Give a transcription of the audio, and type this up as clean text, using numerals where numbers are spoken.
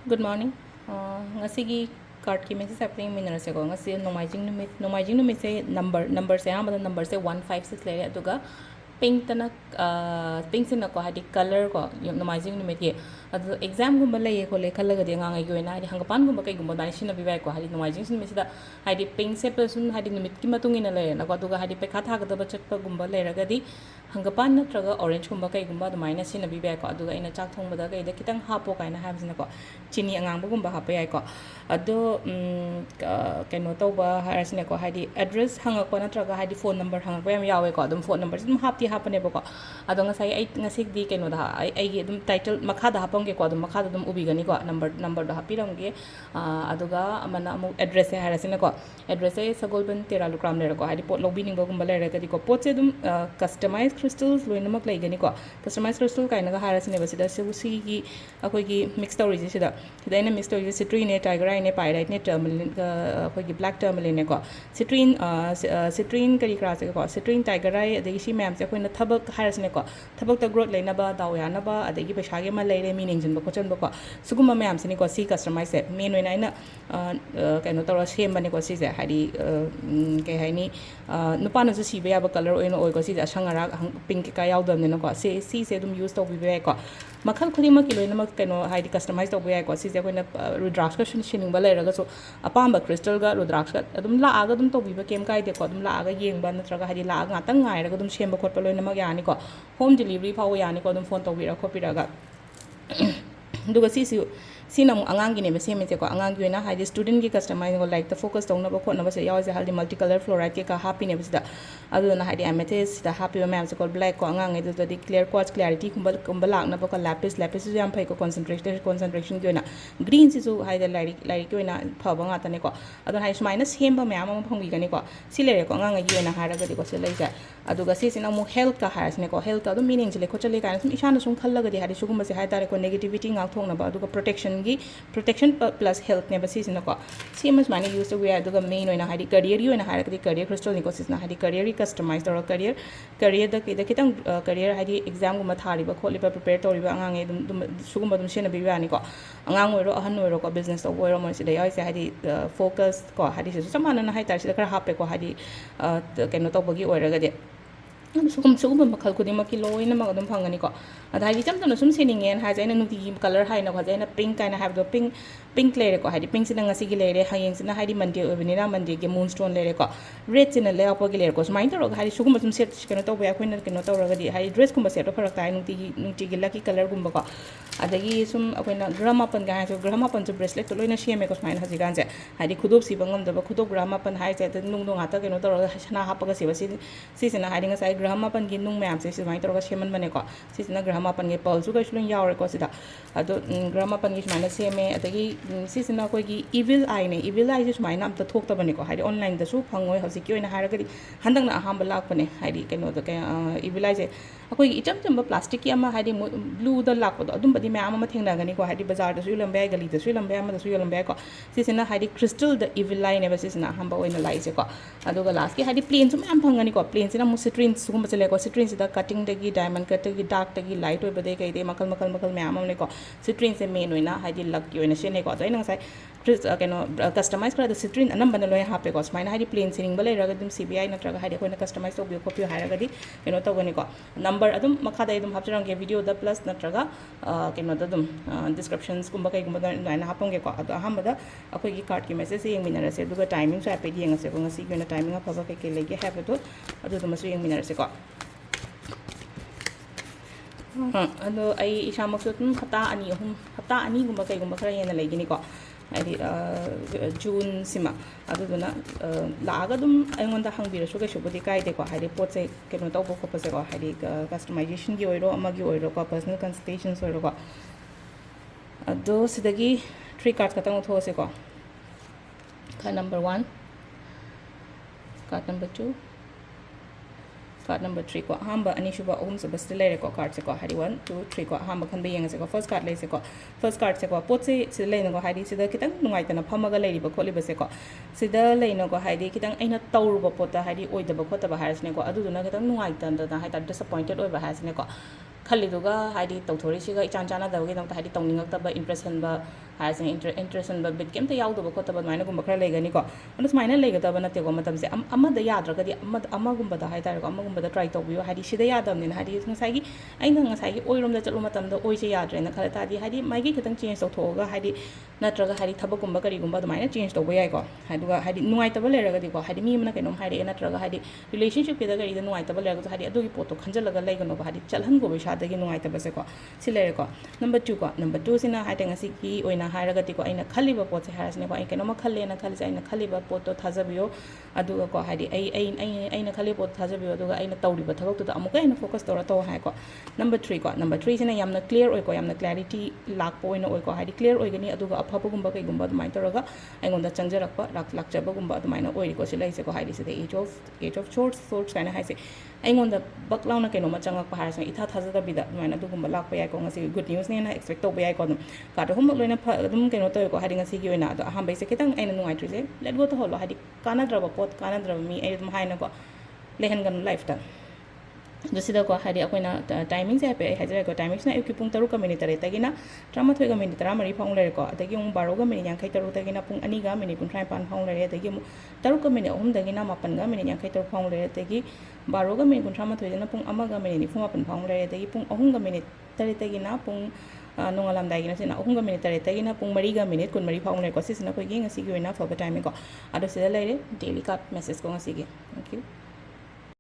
Good morning. Ngasigi card ki message happening minara se ko ngasi nomaijing numit se number se amada number se 156 le aduga pink tana pink sin ko hadi color ko nomaijing numit ye adu exam gumba le ko le khalaga de nga ngai yoina hadi hangapan gumba kai gumba dai sin bi bai ko hadi nomaijing sin mesida hadi pink se person hadi numit ki matung ina le na ko aduga hadi pe kha tha ga da chatpa gumba le raga di hangapan natraga orange gumba kai gumba du maina sin bi bai ko aduga ina chak thong bada kai da kitang hapo kai na habsina ko chini angang gumba hapa yai ko ado kaino tauba harasine ko hadi address hangak ko natraga hadi phone number hangak ko yam yawe ko adum phone number dum hapti hapane ko ado ngasai ai ngasik di kaino da ai gi dum title makha da hapong ge ko adum makha da dum ubi gani ko number da hapiram ge aduga amana amu address e harasine ko address e sagolban tera lukram le ko hadi pot lobby ning gumba le re ko pot se dum customize crystals loinamak lai gani ko customize crystal kaina ga harasine basida si gi akoi gi mix story sida hidayna mix story citrine tiger ine pyrite ne tourmaline akoi gi black tourmaline ko citrine kari kra se ko citrine tiger rai adagi si ma'am se akoi na thabak harasine ko thabak ta growth laina ba daw ya na ba adagi paisa ge ma leire meaning jin ba ko chan ba ko suguma ma'am se ni ko si customize se main oina ina kaino tora sem ba ni ko si se hadi ke haini nupa na su si ba ya ba color oina oi ko si asangara pink ka yaw dam ne ko si se dum use to bi ba ko makhal khudi ma kilo ina ma kaino hadi customize to ba ko si se ko na rudraksha shining ba le raga so apamba crystal ga rudraksha adum la aga dum to bi ba kem kai de ko adum la aga yeng ba natraga hadi la aga tang ngai raga dum sem ba khot pa loina ma yani ko home delivery phaw yani ko dum phone to bi ra ko pi raga duga si na angang gi ne be sem ko angang gi na hadi student gi customize ko like the focus to na ba ko na ba se yaw se haldi multicolor fluorite ke ka happy ne bisida adu na hadi amethyst da happy ba ma'am se ko black ko angang e do clear quartz clarity kumbal lak na ba ko lapis su yam phai ko concentration gi na green si su hadi like gi na pha ba nga ta ne ko adu hai smaina sem ba ma'am ma phang gi ga ne ko si le ko angang gi na ha ra ga di ko se lai ja adu ga si na mu health ka has ne ko health ka do meaning je le ko chale ka na sum ishana sum khalla ga di hadi sugum ba se hai tare ko negativity ngak thong na ba adu ga protection plus health ne ba si na ko si mas mani use to we adu ga main oina hadi career yu na ha ra ga di career crystal ni ko si na hadi career customize to career da kitang career hadi exam guma thari ba kholi ba prepare to ri ba angang e dum sugum ba dum sena bi ba ni ko angang oiro ahan oiro ko business to oiro mo si da yai se hadi focus ko hadi se samana na hai tar si da kar hape ko hadi kaino to bagi oira ga de sugum makhal khudi ma ki loina ma dum phangani ko adai cham tam sum seningen ha jaina nuti color hai na ko jaina pink kaina have the pink le ko hadi pink sina ngasi gi le re hayeng sina hadi mande obini na mande ge moonstone le ko red sina le apo gi le ko smain to hadi sugum sum set keno to ba khoina keno to ra di hadi dress kumba set to pharak tai nuti gi lucky color gumba ko adagi sum akoina grama pan ga ha so grama pan to bracelet to loina sheme ko smain haji gan je hadi khudop si bangam da ba khudop grama pan hai je nung nung ata keno to ra sana ha pa ga si sina hadi ngasai grama pan gi nung ma'am se smain to ra sheman bane ko si sina grama pan ge pal su ga shulun yaw ko sida ado grama pan gi smaina seme adagi si sina ko gi evil eye je smaina am ta thok ta bane ko hadi online da su phangoi hausi ki oina hara ga handang na aham balak bane hadi keno da evil eye je akoi icham chamba plastic ki ama hadi blue da lak do adum badi ma'am ama thengna gani ko hadi bazar da su lambe gali da su lambe ama da su lambe ko si sina hadi crystal da evil eye ne ba si sina hamba oina lai se ko ado ga last ki hadi plain su ma'am phangani ko plain sina mu citrine su gum chale ko citrine sida cutting da gi diamond cut da gi dark da gi light oi bade kai de makal ma'am ne ko citrine se main oina hadi lak ki oina she ne ko to ina sai keno customize kara da citrine anam bana loy hape ko smaina hadi plain sining bale raga dum cbi na traga hadi ko na customize to bi copy ha raga di keno to gani ko number adum makha da idum hapjarang ge video da plus na traga keno da dum descriptions kumba kai kumba na na hapong ge ko adu aham da akoi gi card ki message yeng minara se duga timing so ape di yeng se ko ngasi ko na timing a phaba kai ke lege have to adu dum so yeng minara se ko ado ai isamak so tum hata ani gumba kai gumba khara yena legi ni ko hadi June sima aduna laga dum aingonda hangbira so ke shobodi kai de ko hadi pot se keno to ko pase ko hadi customization gi oiro amagi oiro ko personal consultations oiro ko ado sidagi 3 cards katang tho se ko card number 1 card number 2 card number 3 ko hamba ani shuba se bas le ko card se ko hadi 1 2 3 ko hamba khan be yang se ko first card le se ko first card se ko pot se le no ko hadi se da kitang nungai ta na phamaga le ri ba kholi ba se ko se da le no ko hadi kitang aina taur ba pot da hadi oi da ba khota ba has ne ko adu na kitang nungai ta da ha ta disappointed oi ba has ne ko ꯈꯜꯂꯤꯗꯨꯒ ꯍꯥꯏꯗꯤ ꯇꯧꯊꯣꯔꯤꯁꯤꯒ ꯏꯆꯥꯟ ꯆꯥꯟꯅꯗꯕꯒꯤꯗꯃꯛꯇ ꯍꯥꯏꯗꯤ ꯇꯧꯅꯤꯡꯉꯛꯇꯕ interest ꯍꯟꯕ ꯍꯥꯏꯔꯤꯁꯤꯅ interest ꯍꯟꯕ bit ꯀꯩꯝꯇ ꯌꯥꯎꯗꯕ ꯈꯣꯠꯇꯕ ꯑꯗꯨꯃꯥꯏꯅꯒꯨꯝꯕ ꯈꯔ ꯂꯩꯒꯅꯤꯀꯣ ꯑꯗꯣ ꯁꯨꯃꯥꯏꯅ ꯂꯩꯒꯗꯕ ꯅꯠꯇꯦꯀꯣ ꯃꯇꯝꯁꯦ ꯑꯃꯗ ꯌꯥꯗ꯭ꯔꯒꯗꯤ ꯑꯃꯒꯨꯝꯕꯗ ꯍꯥꯏꯇꯥꯔꯦꯀꯣ ꯑꯃꯒꯨꯝꯕꯗ ꯇ꯭ꯔꯥꯏ ꯇꯧꯕꯤꯌꯣ ꯍꯥꯏꯗꯤ ꯁꯤꯗ ꯌꯥꯗꯕꯅꯤꯅ ꯍꯥꯏꯗꯤ ꯉꯁꯥꯏꯒꯤ ꯑꯩꯅ ꯉꯁꯥꯏꯒꯤ ꯑꯣꯏꯔꯣꯝꯗ ꯆꯠꯂꯨ ꯃꯇꯝꯗ ꯑꯣꯏꯁꯦ ꯌꯥꯗ꯭ꯔꯦꯅ ꯈꯜ ꯇꯥꯔꯗꯤ ꯍꯥꯏꯗꯤ ꯃꯥꯏꯒꯤ ꯈꯤꯇꯪ ꯆꯦꯟꯖ ꯇꯧꯊꯣꯛꯑꯒ ꯍꯥꯏꯗꯤ ꯅꯠꯇ꯭ꯔꯒ ꯍꯥꯏꯗꯤ ꯊꯕꯛꯀꯨꯝꯕ ꯀꯔꯤꯒꯨꯝꯕ ꯑꯗꯨꯃꯥꯏꯅ ꯆꯦꯟꯖ ꯇꯧꯕ ꯌꯥꯏꯀꯣ ꯑꯗꯨꯒ ꯍꯥꯏꯗꯤ ꯅꯨꯡꯉꯥꯏꯇꯕ ꯂꯩꯔꯒꯗꯤꯀꯣ ꯍꯥꯏꯗꯤ ꯃꯤ ꯑꯃꯅ ꯀꯩꯅꯣꯝ ꯍꯥꯏꯔꯛꯑꯦ ꯅꯠꯇ꯭ꯔꯒ ꯍꯥꯏꯗꯤ ꯔꯤꯂꯦꯁꯟꯁꯤꯞꯀꯤꯗ ꯀꯔꯤꯗ ꯅꯨꯡꯉꯥꯏꯇꯕ ꯂꯩꯔꯒꯁꯨ ꯍꯥꯏꯗꯤ ꯑꯗꯨꯒꯤ ꯄꯣꯠꯇꯣ ꯈꯟꯖꯤꯜꯂꯒ ꯂꯩꯒꯅꯣꯕ ꯍꯥꯏꯗꯤ ꯆꯠꯍꯟꯒꯣꯕ ꯏꯁꯥꯗꯒꯤ ꯅꯨꯡꯉꯥꯏꯇꯕꯁꯦꯀꯣ ꯁꯤ ꯂꯩꯔꯦꯀꯣ ꯅꯝꯕꯔ 2 ꯀꯣ ꯅꯝꯕꯔ 2 ꯁꯤꯅ ꯍꯥꯏꯗꯤ ꯉꯁꯤꯒꯤ ꯑꯣꯏꯅ ꯍꯥꯏꯔꯒꯗꯤꯀꯣ ꯑꯩꯅ ꯈꯜꯂꯤꯕ ꯄꯣꯠꯁꯦ ꯍꯥꯏꯔꯁꯤꯅꯦꯀꯣ ꯑꯩ ꯀꯩꯅꯣꯝꯃ ꯈꯜꯂꯦꯅ ꯈꯜꯂꯤꯁꯦ ꯑꯩꯅ ꯈꯜꯂꯤꯕ ꯄꯣꯠꯇꯣ ꯊꯥꯖꯕꯤꯌꯣ ꯑꯗꯨꯒꯀꯣ ꯍꯥꯏꯗꯤ ꯑꯩꯅ ꯈꯜꯂꯤꯕ ꯄꯣꯠꯇꯣ ꯊꯥꯖꯕꯤꯌꯣ ꯑꯗꯨꯒ ꯑꯩꯅ ꯇꯧꯔꯤꯕ ꯊꯕꯛꯇꯨꯗ ꯑꯃꯨꯛꯀ ꯍꯦꯟꯅ ꯐꯣꯀꯁ ꯇꯧꯔ ꯇꯧ ꯍꯥꯏꯀꯣ ꯅꯝꯕꯔ 3 ꯀꯣ ꯅꯝꯕꯔ 3 ꯁꯤꯅ ꯌꯥꯝꯅ ꯀ꯭ꯂꯤꯌꯔ ꯑꯣꯏꯀꯣ ꯌꯥꯝꯅ ꯀ꯭ꯂꯦꯔꯤꯇꯤ ꯂꯥꯛꯄ ꯑꯣꯏꯅ ꯑꯣꯏꯀꯣ ꯍꯥꯏꯗꯤ ꯀ꯭ꯂꯤꯌꯔ ꯑꯣꯏꯒꯅꯤ ꯑꯗꯨꯒ ꯑꯐꯕꯒꯨꯝꯕ ꯀꯩꯒꯨꯝꯕ ꯑꯗꯨꯃꯥꯏꯅ ꯇꯧꯔꯒ ꯑꯩꯉꯣꯟꯗ ꯆꯪꯖꯔꯛꯄ ꯂꯥꯛꯆꯕꯒꯨꯝꯕ ꯑꯗꯨꯃꯥꯏꯅ ꯑꯣꯏꯔꯤꯀꯣ ꯁꯤ ꯂꯩꯁꯦꯀꯣ ꯍꯥꯏꯗꯤ ꯁꯤꯗ ꯑꯦꯖ ꯑꯣꯐ ꯁꯣꯔꯠꯁ ꯀꯥꯏꯅ ꯍꯥꯏꯁꯦ ꯑꯩꯉꯣꯟꯗ ꯕꯛ ꯂꯥꯎꯅ ꯀꯩꯅꯣꯝꯃ ꯆꯪꯉꯛꯄ ꯍꯥꯏꯔꯁꯤꯅ ꯏꯊꯥ ꯊꯥꯖꯗꯕꯤꯗ ꯑꯗꯨꯃꯥꯏꯅ ꯑꯗꯨꯒꯨꯝꯕ ꯂꯥꯛꯄ ꯌꯥꯏꯀꯣ ꯉꯁꯤꯒꯤ ꯒꯨꯗ ꯅ꯭ꯌꯨꯁꯅꯦꯅ ꯑꯦꯛꯁꯄꯦꯛ ꯇꯧꯕ ꯌꯥꯏꯀꯣ ꯑꯗꯨꯝ ꯀꯥꯔꯗ ꯑꯍꯨꯝꯃꯛ ꯂꯣꯏꯅ ꯑꯗꯨꯝ ꯀꯩꯅꯣ ꯇꯧꯋꯦꯀꯣ ꯍꯥꯏꯗꯤ ꯉꯁꯤꯒꯤ ꯑꯣꯏꯅ ꯑꯗꯣ ꯑꯍꯥꯟꯕꯩꯁꯦ ꯈꯤꯇꯪ ꯑꯩꯅ ꯅꯨꯡꯉꯥꯏꯇ꯭ꯔꯤꯁꯦ ꯂꯦꯠ ꯒꯣ ꯇꯧꯍꯜꯂꯣ ꯍꯥꯏꯗꯤ ꯀꯥꯟꯅꯗ꯭ꯔꯕ ꯄꯣꯠ ꯀꯥꯟꯅꯗ꯭ꯔꯕ ꯃꯤ ꯑꯩ ꯑꯗꯨꯝ ꯍꯥꯏꯅꯀꯣ ꯂꯩꯍꯟꯒꯅꯨ ꯂꯥꯏꯐꯇ ꯑꯗꯣ ꯁꯤꯗꯀꯣ ꯍꯥꯏꯗꯤ ꯑꯩꯈꯣꯏꯅ ꯇꯥꯏꯃꯤꯡꯁꯦ ꯍꯥꯏꯐꯦꯠ ꯑꯩ ꯍꯥꯏꯖꯔꯦꯀꯣ ꯇꯥꯏꯃꯤꯡꯁꯤꯅ ꯑꯌꯨꯛꯀꯤ ꯄꯨꯡ 7:08ꯇꯒꯤꯅ 13:34 ꯐꯥꯎ ꯂꯩꯔꯦꯀꯣ ꯑꯗꯒꯤ ꯑꯃꯨꯛ 12:53ꯇꯒꯤꯅ ꯄꯨꯡ 2:53 ꯐꯥꯎ ꯂꯩꯔꯦ ꯑꯗꯒꯤ ꯑꯃꯨꯛ 3:03ꯗꯒꯤꯅ 8:53 ꯐꯥꯎ ꯂꯩꯔꯦ ꯑꯗꯒꯤ 12:38ꯗꯒꯤꯅ ꯄꯨꯡ 1:97 ꯐꯥꯎ ꯂꯩꯔꯦ ꯑꯗꯒꯤ ꯄꯨꯡ 3:08ꯇꯒꯤꯅ ꯄꯨꯡ ꯅꯣꯡꯉꯥꯜꯂꯝꯗꯥꯏꯒꯤꯅ ꯁꯤꯅ 3:08ꯇꯒꯤꯅ ꯄꯨꯡ 4:23 ꯐꯥꯎ ꯂꯩꯔꯦꯀꯣ ꯁꯤꯁꯤꯅ ꯑꯩꯈꯣꯏꯒꯤ ꯉꯁꯤꯒꯤ ꯑꯣꯏꯅ ꯐꯕ ꯇꯥꯏꯃꯤꯡ ꯀꯣ ꯑꯗꯣ ꯁꯤꯗ ꯂꯩꯔꯦ ꯗꯦꯂꯤ ꯀꯥꯔꯗ ꯃꯦꯁꯦꯖ ꯀꯣ ꯉꯁꯤꯒꯤ ꯊꯦꯡꯛ ꯌꯨ